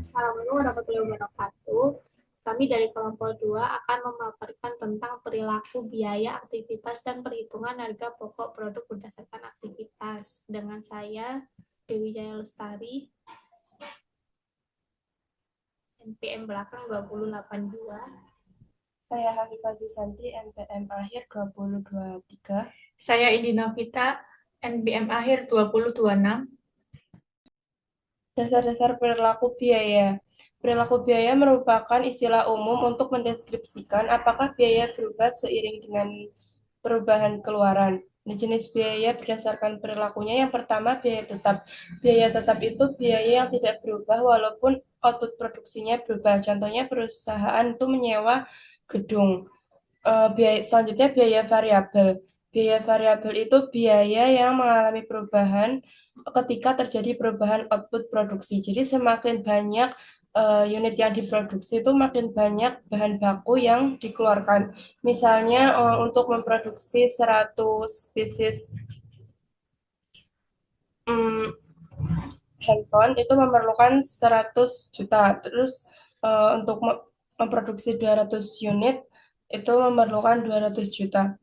Assalamualaikum warahmatullahi wabarakatuh. Kami dari kelompok 2 akan memaparkan tentang perilaku biaya aktivitas dan perhitungan harga pokok produk berdasarkan aktivitas. Dengan saya, Dewi Jaya Lestari, NPM belakang 2082. Saya Hanifah Santi, NPM akhir 2023. Saya Indina Vita, NBM akhir 2026. Dasar-dasar perilaku biaya. Perilaku biaya merupakan istilah umum untuk mendeskripsikan apakah biaya berubah seiring dengan perubahan keluaran. Nah, jenis biaya berdasarkan perilakunya yang pertama biaya tetap. Biaya tetap itu biaya yang tidak berubah walaupun output produksinya berubah. Contohnya perusahaan itu menyewa gedung. Biaya selanjutnya biaya variabel. Biaya variabel itu biaya yang mengalami perubahan ketika terjadi perubahan output produksi. Jadi semakin banyak unit yang diproduksi itu makin banyak bahan baku yang dikeluarkan. Misalnya untuk memproduksi 100 pieces mm, handphone itu memerlukan 100 juta. Terus untuk memproduksi 200 unit itu memerlukan 200 juta.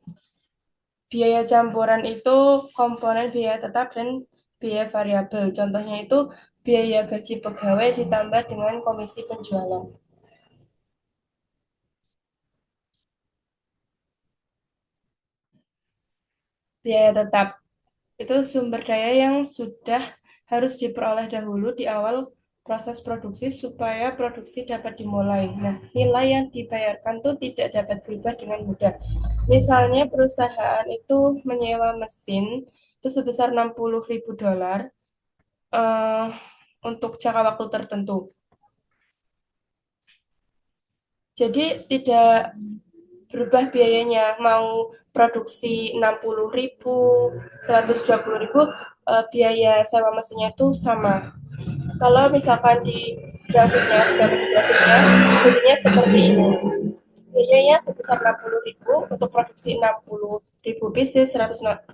Biaya campuran itu komponen biaya tetap dan biaya variabel. Contohnya itu biaya gaji pegawai ditambah dengan komisi penjualan. Biaya tetap itu sumber daya yang sudah harus diperoleh dahulu di awal proses produksi supaya produksi dapat dimulai. Nah, nilai yang dibayarkan tuh tidak dapat berubah dengan mudah. Misalnya perusahaan itu menyewa mesin itu sebesar 60.000 dolar eh, untuk jangka waktu tertentu. Jadi tidak berubah biayanya, mau produksi 60.000, 120.000, biaya sewa mesinnya itu sama. Kalau misalkan di grafiknya, jadinya seperti ini. Biayanya sebesar 60.000 untuk produksi 60.000 pieces, 120.000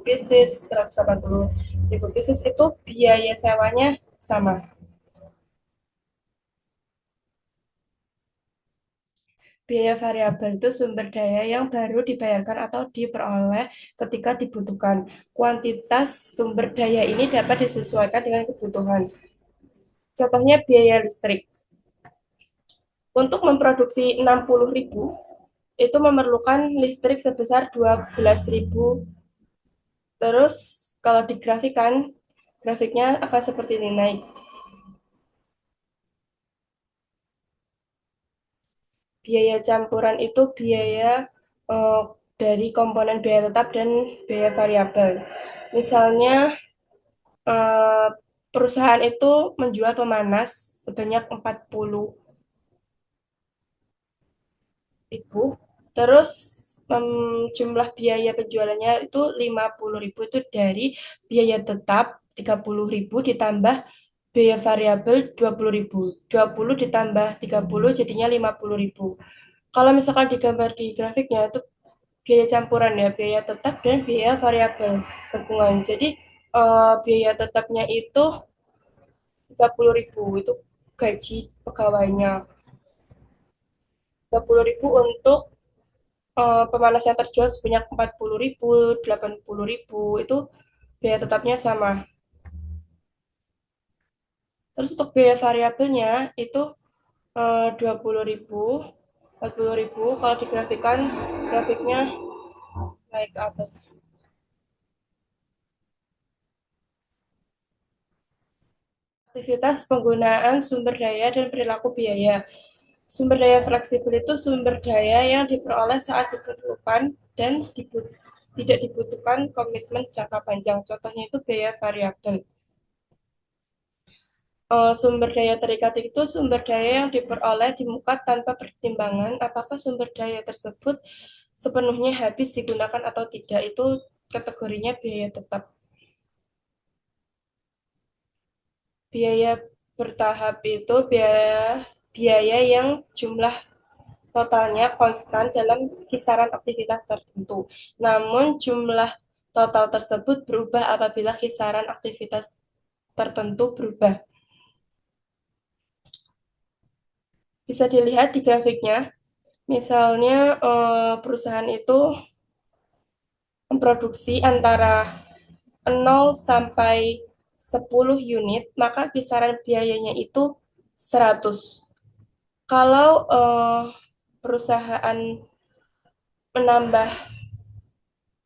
pieces, 180.000 pieces itu biaya sewanya sama. Biaya variabel itu sumber daya yang baru dibayarkan atau diperoleh ketika dibutuhkan. Kuantitas sumber daya ini dapat disesuaikan dengan kebutuhan. Contohnya biaya listrik. Untuk memproduksi 60.000 itu memerlukan listrik sebesar 12.000. Terus kalau digrafikan, grafiknya akan seperti ini naik. Biaya campuran itu biaya eh, dari komponen biaya tetap dan biaya variabel. Misalnya eh, perusahaan itu menjual pemanas sebanyak 40.000, terus jumlah biaya penjualannya itu 50.000 itu dari biaya tetap 30.000 ditambah biaya variabel 20.000. 20 ditambah 30 jadinya 50.000. Kalau misalkan digambar di grafiknya itu biaya campuran ya, biaya tetap dan biaya variabel gabungan. Jadi biaya tetapnya itu 30.000 itu gaji pegawainya. 30.000 untuk pemanas yang terjual sebanyak 40.000, 80.000 itu biaya tetapnya sama. Terus untuk biaya variabelnya itu 20.000, 40.000. Kalau digrafikan grafiknya naik ke atas. Aktivitas penggunaan sumber daya dan perilaku biaya. Sumber daya fleksibel itu sumber daya yang diperoleh saat diperlukan dan tidak dibutuhkan komitmen jangka panjang. Contohnya itu biaya variabel. Sumber daya terikat itu sumber daya yang diperoleh di muka tanpa pertimbangan apakah sumber daya tersebut sepenuhnya habis digunakan atau tidak. Itu kategorinya biaya tetap. Biaya bertahap itu biaya yang jumlah totalnya konstan dalam kisaran aktivitas tertentu. Namun jumlah total tersebut berubah apabila kisaran aktivitas tertentu berubah. Bisa dilihat di grafiknya, misalnya perusahaan itu memproduksi antara 0 sampai 10 unit, maka kisaran biayanya itu 100. Kalau perusahaan menambah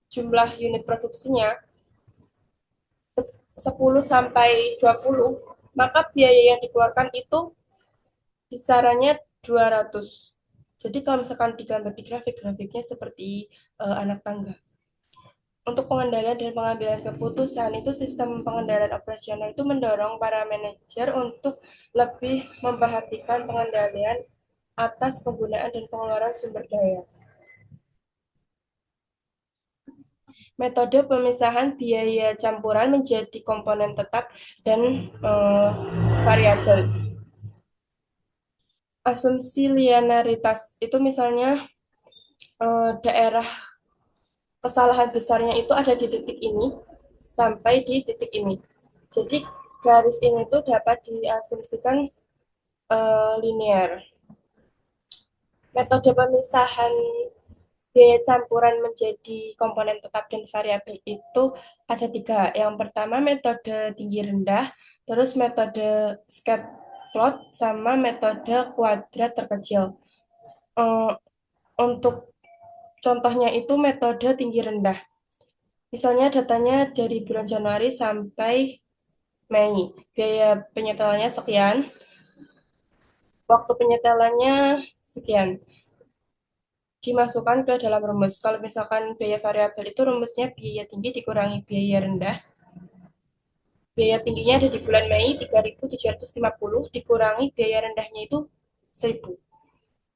jumlah unit produksinya 10 sampai 20, maka biaya yang dikeluarkan itu kisarannya 200. Jadi kalau misalkan digambar di grafiknya seperti anak tangga. Untuk pengendalian dan pengambilan keputusan itu sistem pengendalian operasional itu mendorong para manajer untuk lebih memperhatikan pengendalian atas penggunaan dan pengeluaran sumber daya. Metode pemisahan biaya campuran menjadi komponen tetap dan variabel. Asumsi linearitas itu misalnya daerah kesalahan besarnya itu ada di titik ini sampai di titik ini. Jadi garis ini tuh dapat diasumsikan linear. Metode pemisahan biaya campuran menjadi komponen tetap dan variabel itu ada 3. Yang pertama metode tinggi rendah, terus metode scatter plot, sama metode kuadrat terkecil. Untuk contohnya itu metode tinggi rendah. Misalnya datanya dari bulan Januari sampai Mei. Biaya penyetelannya sekian, waktu penyetelannya sekian. Dimasukkan ke dalam rumus. Kalau misalkan biaya variabel itu rumusnya biaya tinggi dikurangi biaya rendah. Biaya tingginya ada di bulan Mei 3.750 dikurangi biaya rendahnya itu 1.000.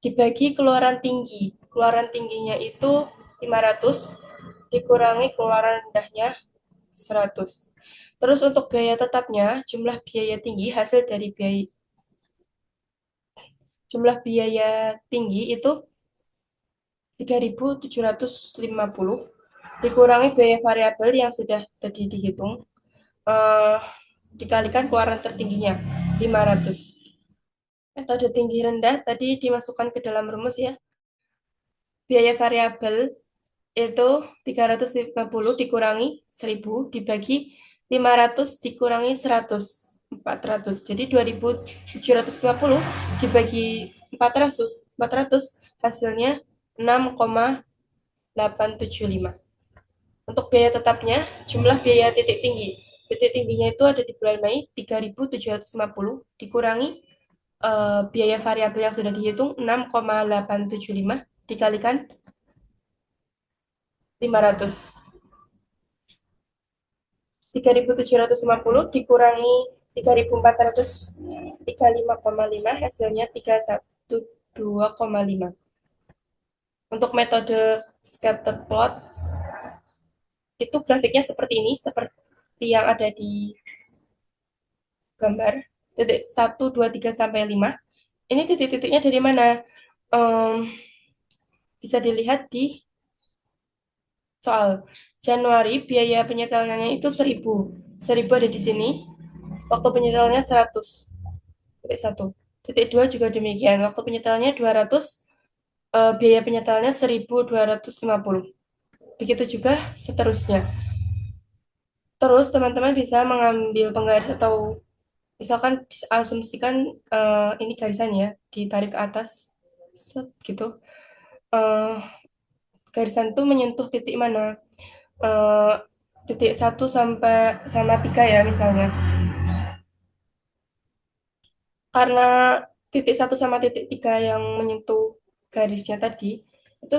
Dibagi keluaran tinggi. Keluaran tingginya itu 500 dikurangi keluaran rendahnya 100. Terus untuk biaya tetapnya, jumlah biaya tinggi hasil dari jumlah biaya tinggi itu 3.750 dikurangi biaya variabel yang sudah tadi dihitung, dikalikan keluaran tertingginya 500. Metode tinggi rendah tadi dimasukkan ke dalam rumus ya. Biaya variabel itu 350 dikurangi 1.000 dibagi 500 dikurangi 100, 400. Jadi 2.750 dibagi 400 hasilnya 6,875. Untuk biaya tetapnya, jumlah biaya titik tinggi. Titik tingginya itu ada di bulan Mei 3.750 dikurangi biaya variabel yang sudah dihitung 6,875 dikalikan 500. 3.750 dikurangi 3.435,5 hasilnya 312,5. Untuk metode scatter plot itu grafiknya seperti ini, seperti yang ada di gambar. Titik 1, 2, 3, sampai 5. Ini titik-titiknya dari mana? Bisa dilihat di soal. Januari biaya penyetelannya itu 1.000. 1.000 ada di sini. Waktu penyetelannya 100. Titik 1. Titik 2 juga demikian. Waktu penyetelannya 200. Biaya penyetelannya 1.250. Begitu juga seterusnya. Terus teman-teman bisa mengambil penggaris atau misalkan diasumsikan ini garisan ya, ditarik ke atas, gitu. Garisan itu menyentuh titik mana? Titik 1 sampai sama 3 ya misalnya. Karena titik 1 sama titik 3 yang menyentuh garisnya tadi, itu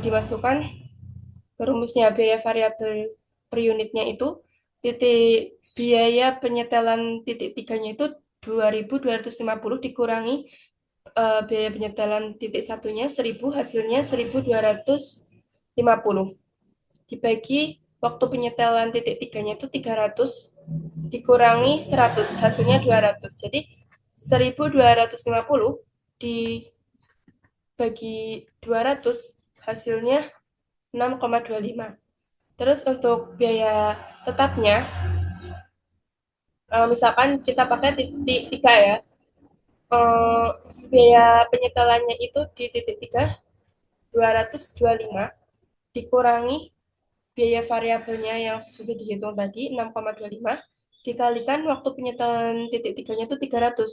dimasukkan ke rumusnya biaya variabel per unitnya itu titik biaya penyetelan titik 3-nya itu 2.250 dikurangi biaya penyetelan titik 1-nya 1.000 hasilnya 1.250 dibagi waktu penyetelan titik 3-nya itu 300 dikurangi 100 hasilnya 200. Jadi 1.250 dibagi 200 hasilnya 6,25. Terus untuk biaya tetapnya, misalkan kita pakai titik 3 ya. eh, biaya penyetelannya itu di titik 3, 225 dikurangi biaya variabelnya yang sudah dihitung tadi 6,25 dikalikan waktu penyetelan titik tiganya itu 300.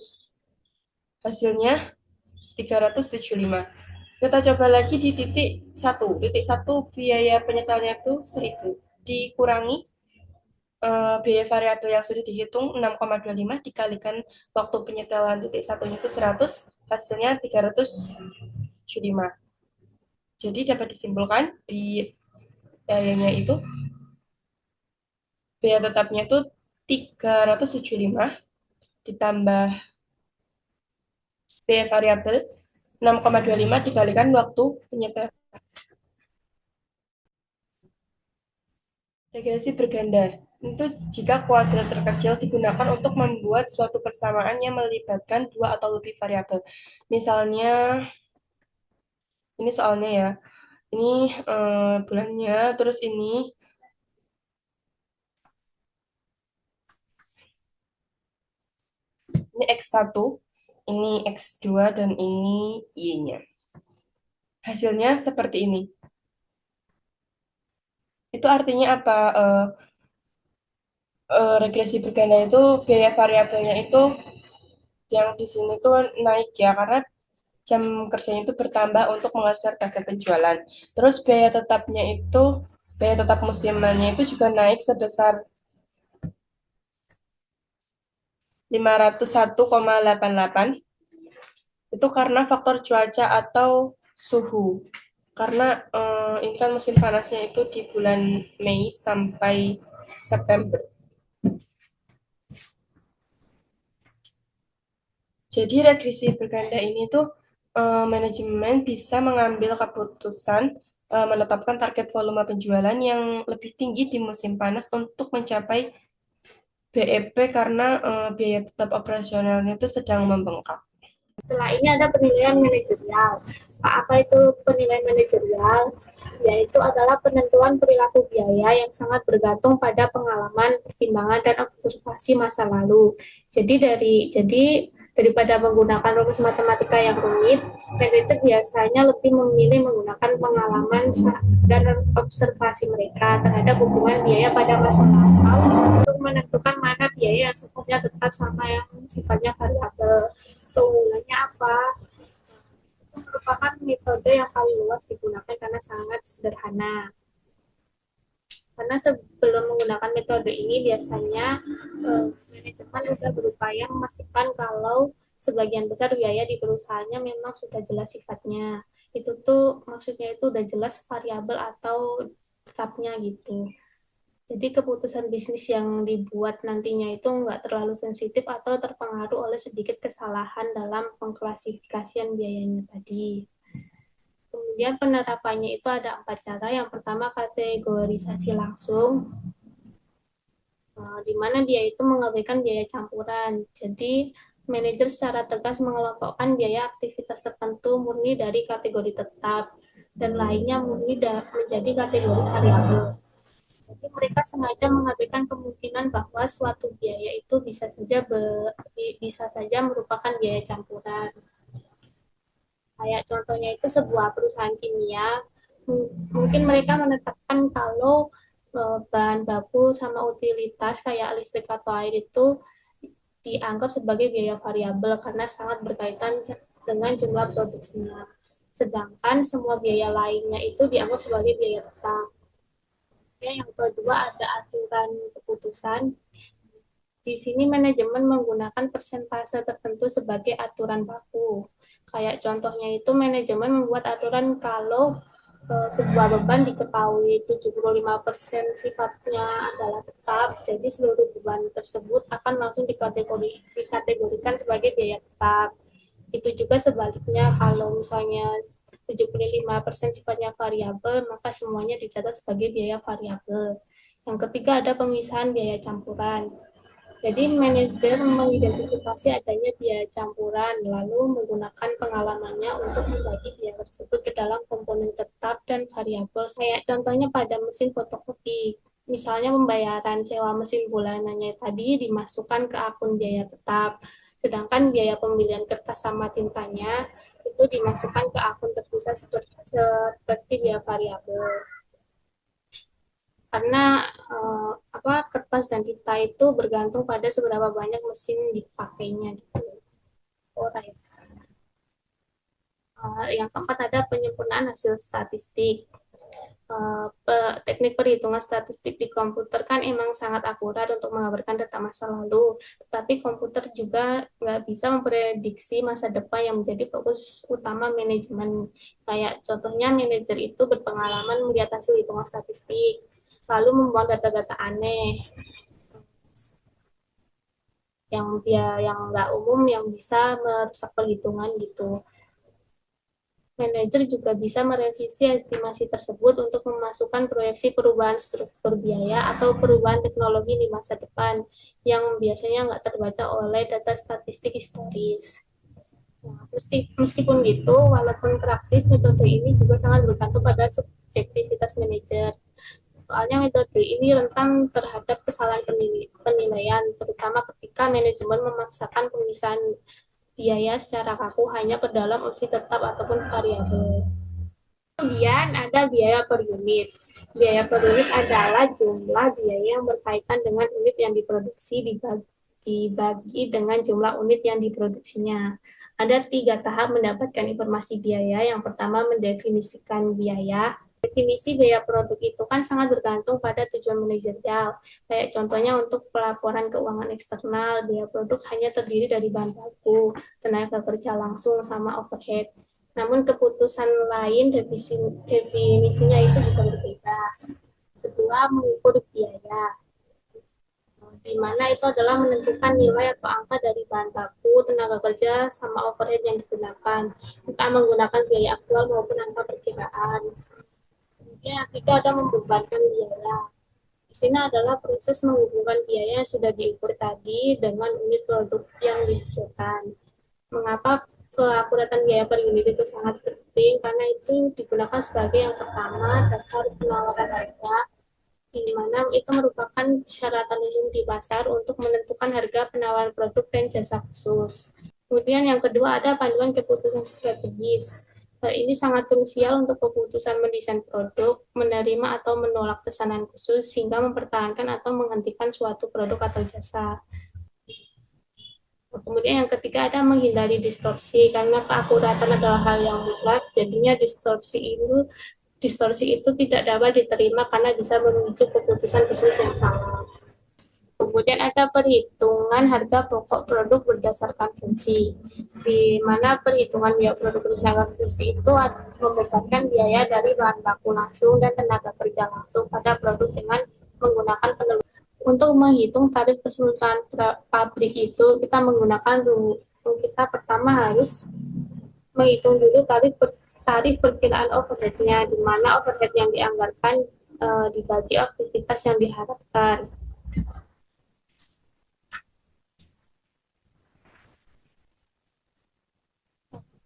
Hasilnya 375. Kita coba lagi di titik 1. Titik 1 biaya penyetelannya itu 1000 dikurangi biaya variabel yang sudah dihitung 6,25 dikalikan waktu penyetelan titik satunya itu 100, hasilnya 375. Jadi dapat disimpulkan biayanya itu biaya tetapnya itu 375 ditambah biaya variabel 6,25 dikalikan waktu penyetelan. Regresi berganda itu jika kuadrat terkecil digunakan untuk membuat suatu persamaan yang melibatkan dua atau lebih variabel. Misalnya, ini soalnya ya, ini bulannya, terus ini X1, ini X2, dan ini Y-nya. Hasilnya seperti ini. Itu artinya apa? Regresi berganda itu biaya variabelnya itu yang di sini tuh naik ya, karena jam kerjanya itu bertambah untuk mengejar target penjualan. Terus biaya tetap musimannya itu juga naik sebesar 501,88. Itu karena faktor cuaca atau suhu. Karena ini kan musim panasnya itu di bulan Mei sampai September. Jadi regresi berganda ini tuh manajemen bisa mengambil keputusan menetapkan target volume penjualan yang lebih tinggi di musim panas untuk mencapai BEP karena biaya tetap operasionalnya itu sedang membengkak. Setelah ini ada penilaian manajerial. Apa itu penilaian manajerial? Yaitu adalah penentuan perilaku biaya yang sangat bergantung pada pengalaman, pertimbangan, dan observasi masa lalu. Jadi daripada menggunakan rumus matematika yang rumit, manajer biasanya lebih memilih menggunakan pengalaman dan observasi mereka terhadap hubungan biaya pada masa lampau untuk menentukan mana biaya yang sifatnya tetap sama yang sifatnya variabel. Keunggulannya apa? Itu merupakan metode yang paling luas digunakan karena sangat sederhana. Karena sebelum menggunakan metode ini biasanya manajemen sudah berupaya memastikan kalau sebagian besar biaya di perusahaannya memang sudah jelas sifatnya. Itu tuh maksudnya itu udah jelas variabel atau tetapnya gitu. Jadi keputusan bisnis yang dibuat nantinya itu nggak terlalu sensitif atau terpengaruh oleh sedikit kesalahan dalam pengklasifikasian biayanya tadi. Kemudian penerapannya itu ada 4 cara. Yang pertama kategorisasi langsung, di mana dia itu mengabaikan biaya campuran. Jadi manajer secara tegas mengelompokkan biaya aktivitas tertentu murni dari kategori tetap dan lainnya murni menjadi kategori variabel. Jadi mereka sengaja mengabaikan kemungkinan bahwa suatu biaya itu bisa saja merupakan biaya campuran. Kayak contohnya itu sebuah perusahaan kimia, mungkin mereka menetapkan kalau bahan baku sama utilitas kayak listrik atau air itu dianggap sebagai biaya variabel karena sangat berkaitan dengan jumlah produksinya. Sedangkan semua biaya lainnya itu dianggap sebagai biaya tetap. Yang kedua ada aturan keputusan. Di sini manajemen menggunakan persentase tertentu sebagai aturan baku. Kayak contohnya itu manajemen membuat aturan kalau sebuah beban diketahui 75% sifatnya adalah tetap, jadi seluruh beban tersebut akan langsung dikategorikan sebagai biaya tetap. Itu juga sebaliknya, kalau misalnya 75% sifatnya variabel, maka semuanya dicatat sebagai biaya variabel. Yang ketiga ada pemisahan biaya campuran. Jadi manajer mengidentifikasi adanya biaya campuran, lalu menggunakan pengalamannya untuk membagi biaya tersebut ke dalam komponen tetap dan variabel. Kayak contohnya pada mesin fotokopi, misalnya pembayaran sewa mesin bulanannya tadi dimasukkan ke akun biaya tetap, Sedangkan biaya pembelian kertas sama tintanya itu dimasukkan ke akun terpisah seperti biaya variabel. Karena kertas dan tinta itu bergantung pada seberapa banyak mesin dipakainya gitu. Alright. Yang keempat ada penyempurnaan hasil statistik. Teknik perhitungan statistik di komputer kan emang sangat akurat untuk mengabarkan data masa lalu, tetapi komputer juga nggak bisa memprediksi masa depan yang menjadi fokus utama manajemen. Kayak contohnya manajer itu berpengalaman melihat hasil hitungan statistik, lalu membuat data-data aneh yang nggak umum yang bisa merusak perhitungan gitu. Manajer juga bisa merevisi estimasi tersebut untuk memasukkan proyeksi perubahan struktur biaya atau perubahan teknologi di masa depan yang biasanya nggak terbaca oleh data statistik historis. Nah, meskipun gitu, walaupun praktis, metode ini juga sangat bergantung pada subjektivitas manajer. Soalnya metode ini rentan terhadap kesalahan penilaian, terutama ketika manajemen memaksakan pemisahan biaya secara kaku hanya ke dalam opsi tetap ataupun variabel. Kemudian ada biaya per unit. Biaya per unit adalah jumlah biaya yang berkaitan dengan unit yang diproduksi dibagi dengan jumlah unit yang diproduksinya. Ada 3 tahap mendapatkan informasi biaya. Yang pertama mendefinisikan biaya. Definisi biaya produk itu kan sangat bergantung pada tujuan manajerial. Kayak contohnya untuk pelaporan keuangan eksternal, biaya produk hanya terdiri dari bahan baku, tenaga kerja langsung, sama overhead. Namun keputusan lain definisinya itu bisa berbeda. Kedua, mengukur biaya, di mana itu adalah menentukan nilai atau angka dari bahan baku, tenaga kerja, sama overhead yang digunakan. Kita menggunakan biaya aktual maupun angka perkiraan. Kemudian yang ketiga ada membebankan biaya. Di sini adalah proses menghubungkan biaya yang sudah diukur tadi dengan unit produk yang dihasilkan. Mengapa keakuratan biaya per unit itu sangat penting? Karena itu digunakan sebagai yang pertama dasar penawaran harga, di mana itu merupakan persyaratan umum di pasar untuk menentukan harga penawaran produk dan jasa khusus. Kemudian yang kedua ada panduan keputusan strategis. Ini sangat krusial untuk keputusan mendesain produk, menerima atau menolak pesanan khusus, sehingga mempertahankan atau menghentikan suatu produk atau jasa. Kemudian yang ketiga ada menghindari distorsi, karena keakuratan adalah hal yang mutlak, jadinya distorsi itu tidak dapat diterima karena bisa memicu keputusan bisnis yang salah. Kemudian ada perhitungan harga pokok produk berdasarkan fungsi, di mana perhitungan biaya produk berdasarkan fungsi itu membebankan biaya dari bahan baku langsung dan tenaga kerja langsung pada produk dengan menggunakan penelusuran. Untuk menghitung tarif keseluruhan pabrik itu, kita menggunakan kita pertama harus menghitung dulu tarif perkiraan overhead-nya, di mana overhead yang dianggarkan dibagi aktivitas yang diharapkan.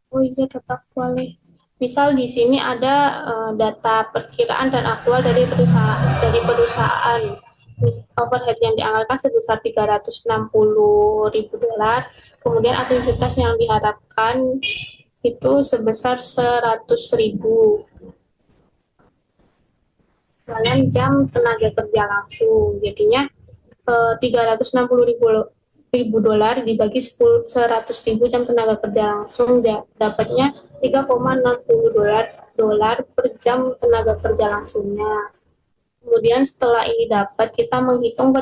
Oh iya, data aktual nih. Misal di sini ada data perkiraan dan aktual dari perusahaan. Overhead yang dianggarkan sebesar $360.000, kemudian aktivitas yang diharapkan itu sebesar 100.000. Kalian jam tenaga kerja langsung, jadinya $360.000 dibagi 100.000 jam tenaga kerja langsung, dapatnya $3,60 per jam tenaga kerja langsungnya. Kemudian setelah ini dapat, kita menghitung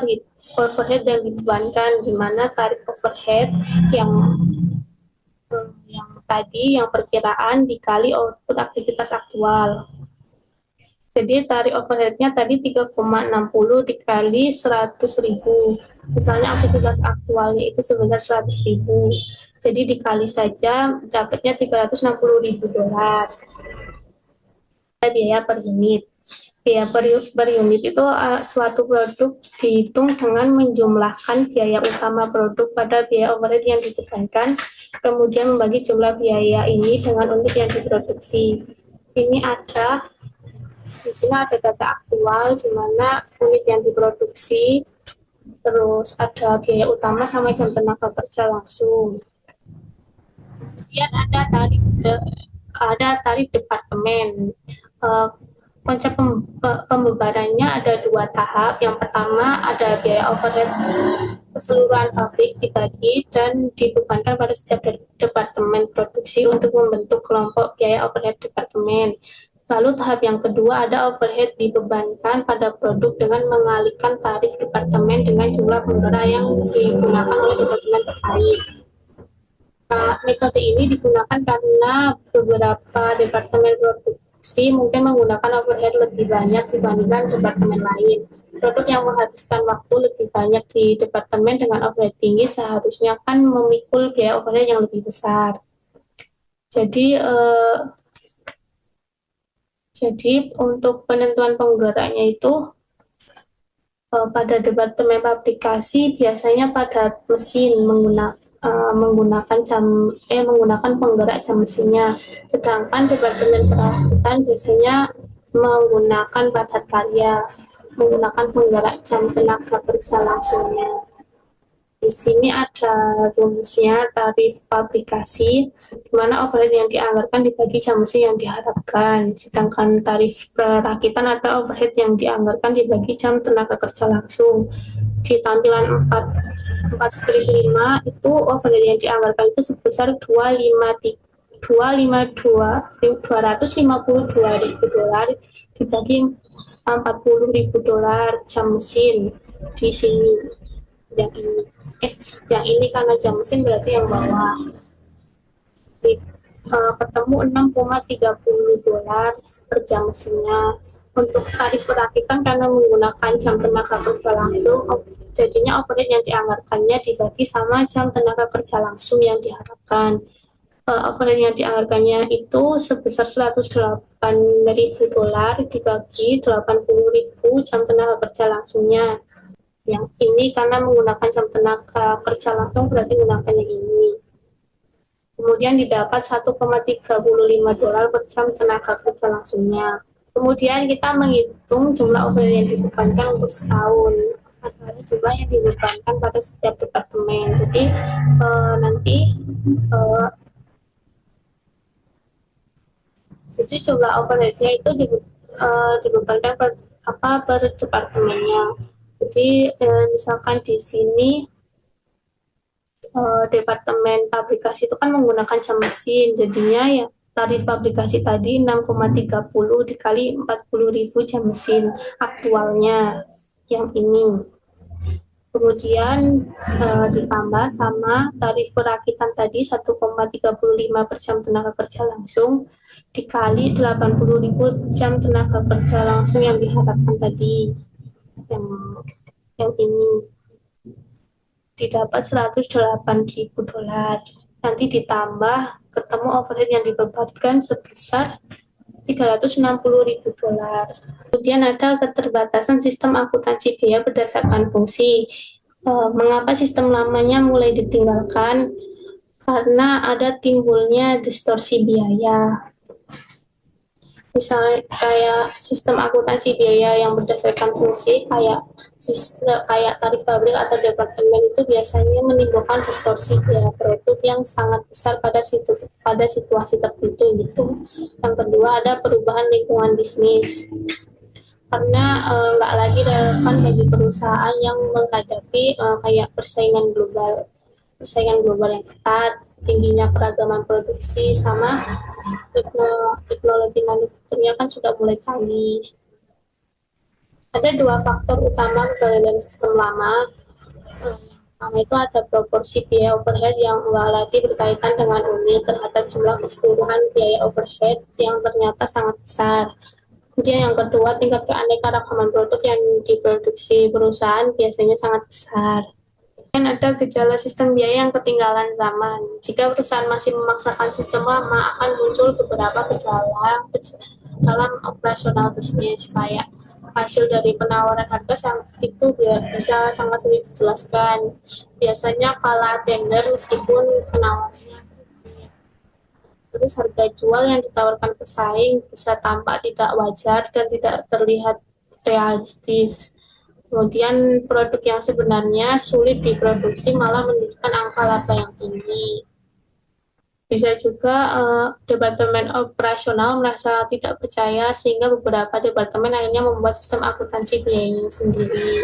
overhead yang dibebankan, di mana tarif overhead yang tadi, yang perkiraan dikali output aktivitas aktual. Jadi tarif overhead-nya tadi 3,60 dikali 100.000. Misalnya aktivitas aktualnya itu sebesar 100.000. Jadi dikali saja dapatnya $360.000. Biaya per unit. Biaya per unit itu suatu produk dihitung dengan menjumlahkan biaya utama produk pada biaya overhead yang dibebankan, kemudian membagi jumlah biaya ini dengan unit yang diproduksi. Ini di sini ada data aktual di mana unit yang diproduksi Terus ada biaya utama sama jam tenaga kerja langsung. Kemudian ada tarif departemen. Uh, Konsep pembebarannya ada dua tahap. Yang pertama ada biaya overhead keseluruhan pabrik dibagi dan dibebankan pada setiap departemen produksi untuk membentuk kelompok biaya overhead departemen. Lalu tahap yang kedua ada overhead dibebankan pada produk dengan mengalihkan tarif departemen dengan jumlah penggerak yang digunakan oleh departemen terkait. Metode ini digunakan karena beberapa departemen produksi mungkin menggunakan overhead lebih banyak dibandingkan departemen lain. Produk yang menghabiskan waktu lebih banyak di departemen dengan overhead tinggi seharusnya kan memikul biaya overhead yang lebih besar. Jadi untuk penentuan penggeraknya itu pada departemen aplikasi biasanya pada mesin menggunakan penggerak jam mesinnya, sedangkan departemen perakitan biasanya menggunakan padat karya, menggunakan penggerak jam tenaga kerja langsungnya. Di sini ada rumusnya tarif aplikasi, di mana overhead yang dianggarkan dibagi jam mesin yang diharapkan, sedangkan tarif perakitan ada overhead yang dianggarkan dibagi jam tenaga kerja langsung. Di tampilan 4/5 itu overhead yang dianggarkan itu sebesar 252.252 ribu dolar dibagi 40.000 dolar jam mesin. Di sini yang ini karena jam mesin berarti yang bawah ketemu 6,30 dolar per jam mesinnya. Untuk tarif perakitan karena menggunakan jam tenaga kerja langsung, jadinya overhead yang dianggarkannya dibagi sama jam tenaga kerja langsung yang diharapkan. Overhead yang dianggarkannya itu sebesar 108.000 dolar dibagi 80.000 jam tenaga kerja langsungnya. Yang ini karena menggunakan jam tenaga kerja langsung berarti menggunakan yang ini. Kemudian didapat 1,35 dolar per jam tenaga kerja langsungnya. Kemudian kita menghitung jumlah overhead yang dibebankan untuk setahun. Adalah jumlah yang dibebankan pada setiap departemen. Jadi jadi jumlah overheadnya itu dibebankan per departemennya. Jadi misalkan di sini departemen aplikasi itu kan menggunakan jam mesin, jadinya ya tarif aplikasi tadi 6,30 dikali 40.000 jam mesin aktualnya yang ini. Kemudian ditambah sama tarif perakitan tadi 1,35 per jam tenaga kerja langsung dikali 80.000 jam tenaga kerja langsung yang diharapkan tadi yang ini didapat 108.000 dolar. Nanti ditambah ketemu overhead yang dibebankan sebesar 360.000 dolar. Kemudian ada keterbatasan sistem akuntansi biaya berdasarkan fungsi. Mengapa sistem lamanya mulai ditinggalkan? Karena ada timbulnya distorsi biaya. Misalnya kayak sistem akuntansi biaya yang berdasarkan fungsi kayak tarif pabrik atau departemen itu biasanya menimbulkan distorsi biaya produk yang sangat besar pada situasi tertentu gitu. Yang kedua ada perubahan lingkungan bisnis karena nggak lagi relevan bagi perusahaan yang menghadapi kayak persaingan global yang ketat, tingginya keragaman produksi, sama teknologi manufakturnya kan sudah mulai canggih. Ada dua faktor utama kegagalan sistem lama. Pertama itu ada proporsi biaya overhead yang nggak lagi berkaitan dengan unit terhadap jumlah keseluruhan biaya overhead yang ternyata sangat besar. Kemudian yang kedua, tingkat keanekaragaman produk yang diproduksi perusahaan biasanya sangat besar. Dan ada gejala sistem biaya yang ketinggalan zaman. Jika perusahaan masih memaksakan sistem lama, akan muncul beberapa gejala dalam operasional bisnis, kayak hasil dari penawaran harga itu bisa sangat sulit dijelaskan. Biasanya kalah tender meskipun penawarannya kecil. Terus harga jual yang ditawarkan pesaing bisa tampak tidak wajar dan tidak terlihat realistis. Kemudian produk yang sebenarnya sulit diproduksi malah menunjukkan angka laba yang tinggi. Bisa juga departemen operasional merasa tidak percaya sehingga beberapa departemen akhirnya membuat sistem akuntansi biayanya sendiri.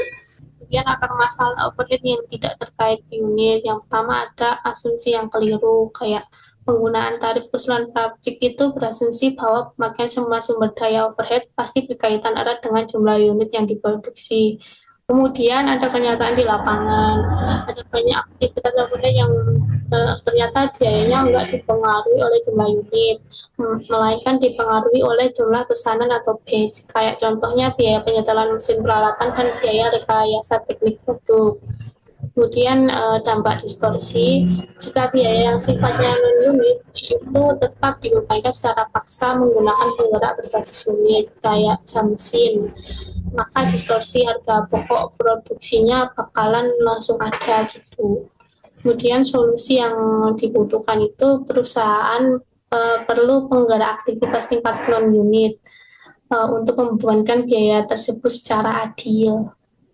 Kemudian akar masalah overhead yang tidak terkait unit. Yang pertama ada asumsi yang keliru, kayak penggunaan tarif keseluruhan pabrik itu berasumsi bahwa pemakaian semua sumber daya overhead pasti berkaitan erat dengan jumlah unit yang diproduksi. Kemudian ada kenyataan di lapangan, ada banyak aktivitas overhead yang ternyata biayanya enggak dipengaruhi oleh jumlah unit, melainkan dipengaruhi oleh jumlah pesanan atau batch. Kayak contohnya biaya penyetelan mesin peralatan dan biaya rekayasa teknik produk. Kemudian dampak distorsi, jika biaya yang sifatnya non-unit itu tetap diupayakan secara paksa menggunakan penggerak berbasis unit kayak jam mesin, maka distorsi harga pokok produksinya bakalan langsung ada gitu. Kemudian solusi yang dibutuhkan itu perusahaan perlu penggerak aktivitas tingkat non-unit untuk membebankan biaya tersebut secara adil.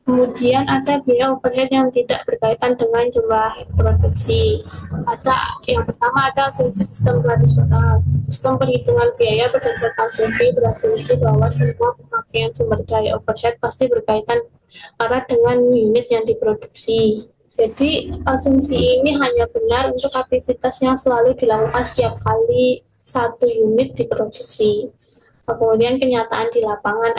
Kemudian ada biaya overhead yang tidak berkaitan dengan jumlah produksi. Ada yang pertama ada asumsi sistem tradisional. Sistem perhitungan biaya berdasarkan asumsi berasumsi bahwa semua pemakaian sumber daya overhead pasti berkaitan erat dengan unit yang diproduksi. Jadi asumsi ini hanya benar untuk aktivitas yang selalu dilakukan setiap kali satu unit diproduksi. Kemudian kenyataan di lapangan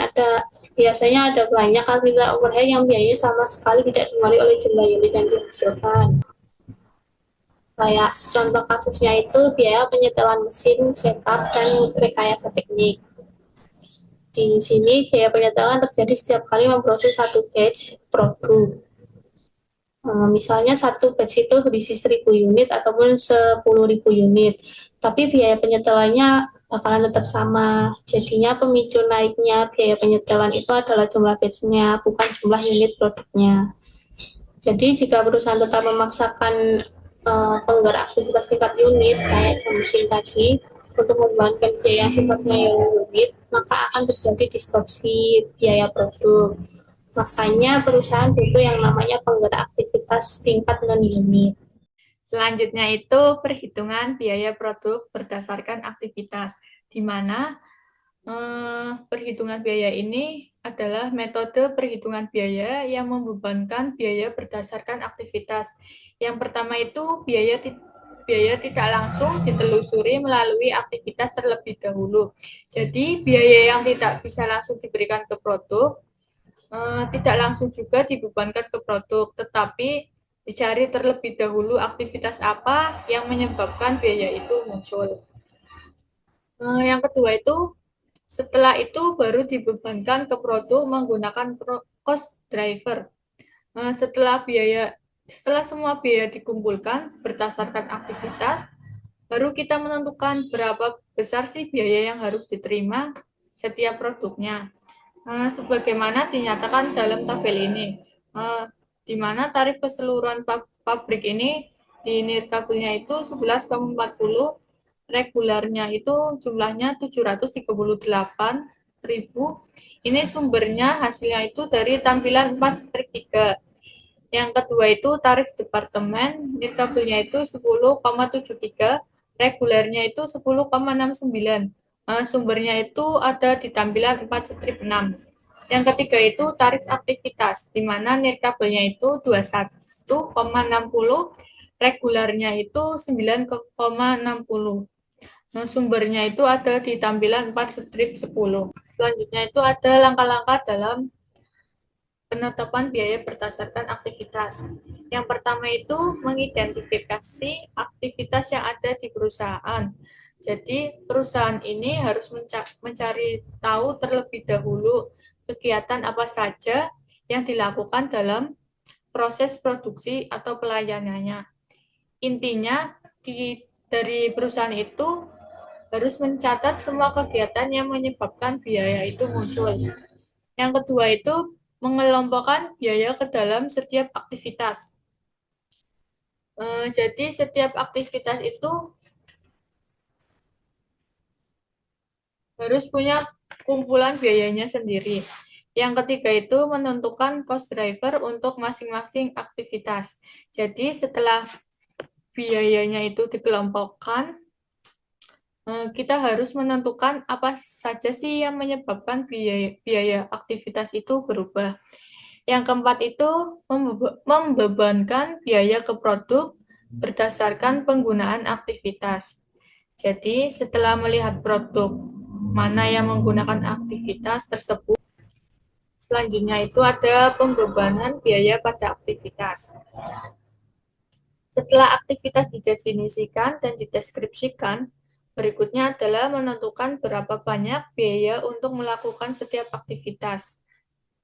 biasanya ada banyak aktivitas overhead yang biayanya sama sekali tidak dimulai oleh jumlah unit yang dihasilkan. Kayak contoh kasusnya itu biaya penyetelan mesin, setup, dan rekayasa teknik. Di sini biaya penyetelan terjadi setiap kali memproses satu batch produk. Misalnya satu batch itu berisi 1.000 unit ataupun 10.000 unit, tapi biaya penyetelannya bakalan tetap sama. Jadinya pemicu naiknya biaya penyetelan itu adalah jumlah batch-nya, bukan jumlah unit produknya. Jadi jika perusahaan tetap memaksakan penggerak aktivitas tingkat unit kayak jam mesin tadi untuk membebankan biaya yang sifatnya yang unit, maka akan terjadi distorsi biaya produk. Makanya perusahaan butuh yang namanya penggerak aktivitas tingkat non-unit. Selanjutnya itu perhitungan biaya produk berdasarkan aktivitas, di mana perhitungan biaya ini adalah metode perhitungan biaya yang membebankan biaya berdasarkan aktivitas. Yang pertama itu biaya tidak langsung ditelusuri melalui aktivitas terlebih dahulu. Jadi biaya yang tidak bisa langsung diberikan ke produk tidak langsung juga dibebankan ke produk, tetapi dicari terlebih dahulu aktivitas apa yang menyebabkan biaya itu muncul. Yang kedua itu, setelah itu baru dibebankan ke produk menggunakan cost driver. Setelah semua biaya dikumpulkan berdasarkan aktivitas, baru kita menentukan berapa besar sih biaya yang harus diterima setiap produknya. Sebagaimana dinyatakan dalam tabel ini, di mana tarif keseluruhan pabrik ini di nirkabelnya itu 11,40, regularnya itu jumlahnya 738.000. Ini sumbernya hasilnya itu dari tampilan 4/3. Yang kedua itu tarif departemen, nirkabelnya itu 10,73, regularnya itu 10,69. Sumbernya itu ada di tampilan 4/6. Yang ketiga itu tarif aktivitas, di mana nirkabelnya itu 21,60, regularnya itu 9,60. Sumbernya itu ada di tampilan 4/10. Selanjutnya itu ada langkah-langkah dalam penetapan biaya berdasarkan aktivitas. Yang pertama itu mengidentifikasi aktivitas yang ada di perusahaan. Jadi perusahaan ini harus mencari tahu terlebih dahulu kegiatan apa saja yang dilakukan dalam proses produksi atau pelayanannya. Intinya dari perusahaan itu harus mencatat semua kegiatan yang menyebabkan biaya itu muncul. Yang kedua itu mengelompokkan biaya ke dalam setiap aktivitas. Jadi setiap aktivitas itu harus punya kumpulan biayanya sendiri. Yang ketiga itu menentukan cost driver untuk masing-masing aktivitas. Jadi setelah biayanya itu dikelompokkan, kita harus menentukan apa saja sih yang menyebabkan biaya aktivitas itu berubah. Yang keempat itu membebankan biaya ke produk berdasarkan penggunaan aktivitas. Jadi, setelah melihat produk mana yang menggunakan aktivitas tersebut, selanjutnya itu ada pembebanan biaya pada aktivitas. Setelah aktivitas didefinisikan dan dideskripsikan, berikutnya adalah menentukan berapa banyak biaya untuk melakukan setiap aktivitas.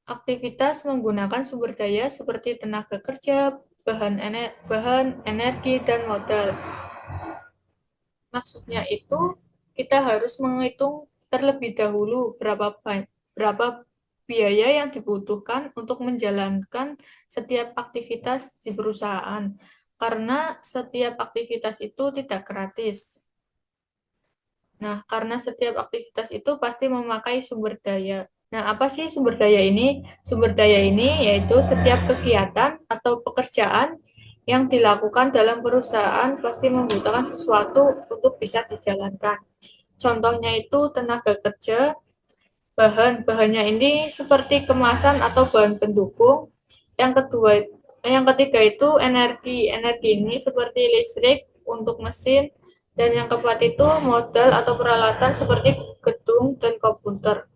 Aktivitas menggunakan sumber daya seperti tenaga kerja, bahan energi, dan modal. Maksudnya itu, kita harus menghitung terlebih dahulu berapa biaya yang dibutuhkan untuk menjalankan setiap aktivitas di perusahaan, karena setiap aktivitas itu tidak gratis. Nah, karena setiap aktivitas itu pasti memakai sumber daya. Nah, apa sih sumber daya ini? Sumber daya ini yaitu setiap kegiatan atau pekerjaan yang dilakukan dalam perusahaan pasti membutuhkan sesuatu untuk bisa dijalankan. Contohnya itu tenaga kerja, bahannya ini seperti kemasan atau bahan pendukung. Yang ketiga itu energi. Energi ini seperti listrik untuk mesin, dan yang keempat itu modal atau peralatan seperti gedung dan komputer.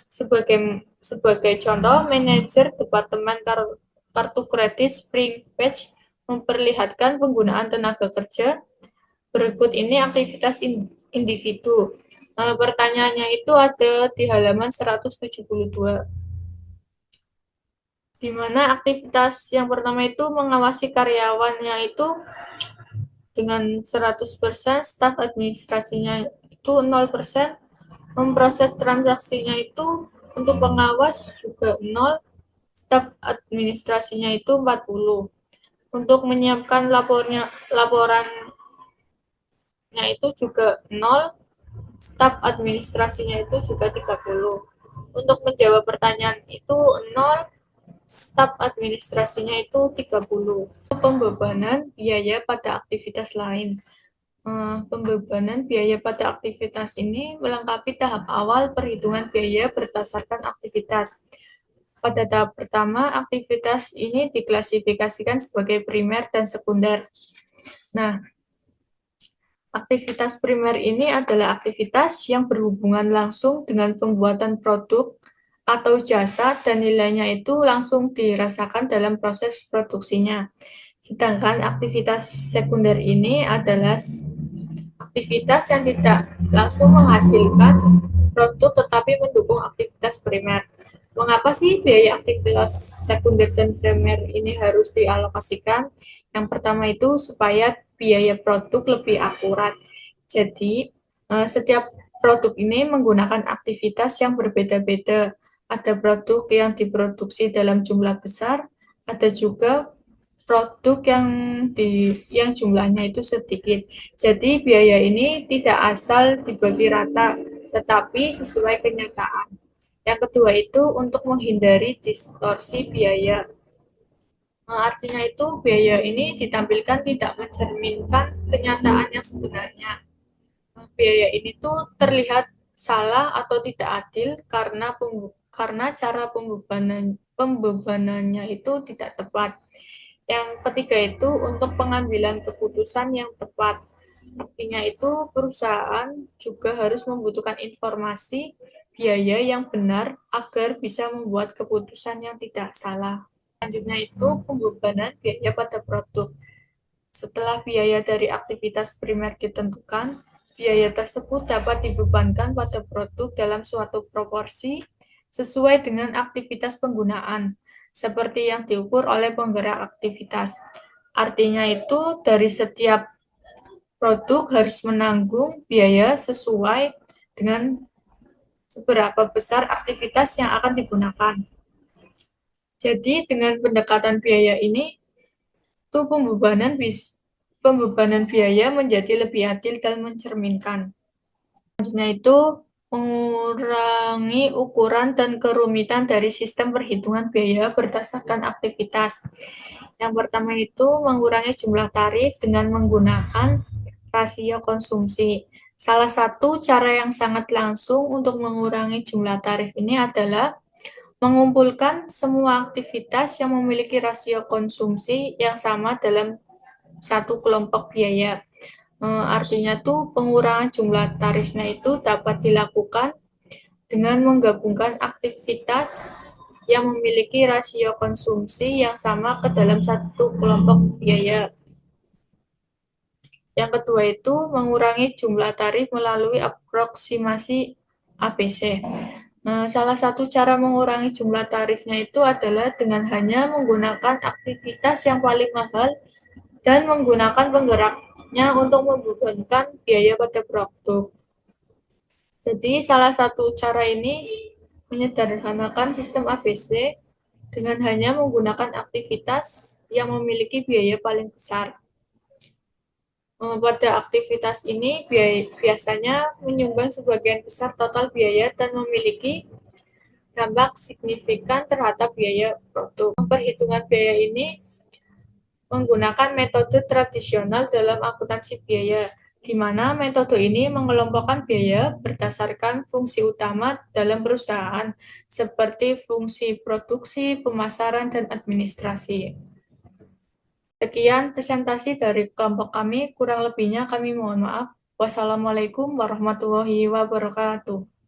Sebagai contoh, manajer Departemen Kartu Kredit Spring Page memperlihatkan penggunaan tenaga kerja. Berikut ini aktivitas individu. Pertanyaannya itu ada di halaman 172. Di mana aktivitas yang pertama itu mengawasi karyawannya itu dengan 100%, staf administrasinya itu 0%, memproses transaksinya itu untuk pengawas juga 0, staf administrasinya itu 40. Untuk menyiapkan laporannya itu juga 0, staf administrasinya itu juga 30. Untuk menjawab pertanyaan itu 0, staf administrasinya itu 30. Pembebanan biaya pada aktivitas lain. Pembebanan biaya pada aktivitas ini melengkapi tahap awal perhitungan biaya berdasarkan aktivitas. Pada tahap pertama, aktivitas ini diklasifikasikan sebagai primer dan sekunder. Nah, aktivitas primer ini adalah aktivitas yang berhubungan langsung dengan pembuatan produk atau jasa dan nilainya itu langsung dirasakan dalam proses produksinya. Sedangkan aktivitas sekunder ini adalah aktivitas yang tidak langsung menghasilkan produk tetapi mendukung aktivitas primer. Mengapa sih biaya aktivitas sekunder dan primer ini harus dialokasikan? Yang pertama itu supaya biaya produk lebih akurat. Jadi, setiap produk ini menggunakan aktivitas yang berbeda-beda. Ada produk yang diproduksi dalam jumlah besar, ada juga produk yang jumlahnya itu sedikit. Jadi biaya ini tidak asal dibagi rata, tetapi sesuai kenyataan. Yang kedua itu untuk menghindari distorsi biaya. Artinya itu biaya ini ditampilkan tidak mencerminkan kenyataan yang sebenarnya. Biaya ini tuh terlihat salah atau tidak adil karena cara pembebanannya itu tidak tepat. Yang ketiga itu untuk pengambilan keputusan yang tepat. Artinya itu perusahaan juga harus membutuhkan informasi biaya yang benar agar bisa membuat keputusan yang tidak salah. Selanjutnya itu pembebanan biaya pada produk. Setelah biaya dari aktivitas primer ditentukan, biaya tersebut dapat dibebankan pada produk dalam suatu proporsi sesuai dengan aktivitas penggunaan, seperti yang diukur oleh penggerak aktivitas. Artinya itu dari setiap produk harus menanggung biaya sesuai dengan seberapa besar aktivitas yang akan digunakan. Jadi dengan pendekatan biaya ini, tuh pembebanan biaya menjadi lebih adil dan mencerminkan. Selanjutnya itu mengurangi ukuran dan kerumitan dari sistem perhitungan biaya berdasarkan aktivitas. Yang pertama itu mengurangi jumlah tarif dengan menggunakan rasio konsumsi. Salah satu cara yang sangat langsung untuk mengurangi jumlah tarif ini adalah mengumpulkan semua aktivitas yang memiliki rasio konsumsi yang sama dalam satu kelompok biaya. Artinya tuh pengurangan jumlah tarifnya itu dapat dilakukan dengan menggabungkan aktivitas yang memiliki rasio konsumsi yang sama ke dalam satu kelompok biaya. Yang kedua itu mengurangi jumlah tarif melalui aproksimasi ABC. Salah satu cara mengurangi jumlah tarifnya itu adalah dengan hanya menggunakan aktivitas yang paling mahal dan menggunakan penggeraknya untuk membebankan biaya pada produk. Jadi, salah satu cara ini menyederhanakan sistem ABC dengan hanya menggunakan aktivitas yang memiliki biaya paling besar. Pada aktivitas ini biasanya menyumbang sebagian besar total biaya dan memiliki dampak signifikan terhadap biaya produk. Perhitungan biaya ini menggunakan metode tradisional dalam akuntansi biaya, di mana metode ini mengelompokkan biaya berdasarkan fungsi utama dalam perusahaan, seperti fungsi produksi, pemasaran, dan administrasi. Sekian presentasi dari kelompok kami, kurang lebihnya kami mohon maaf. Wassalamualaikum warahmatullahi wabarakatuh.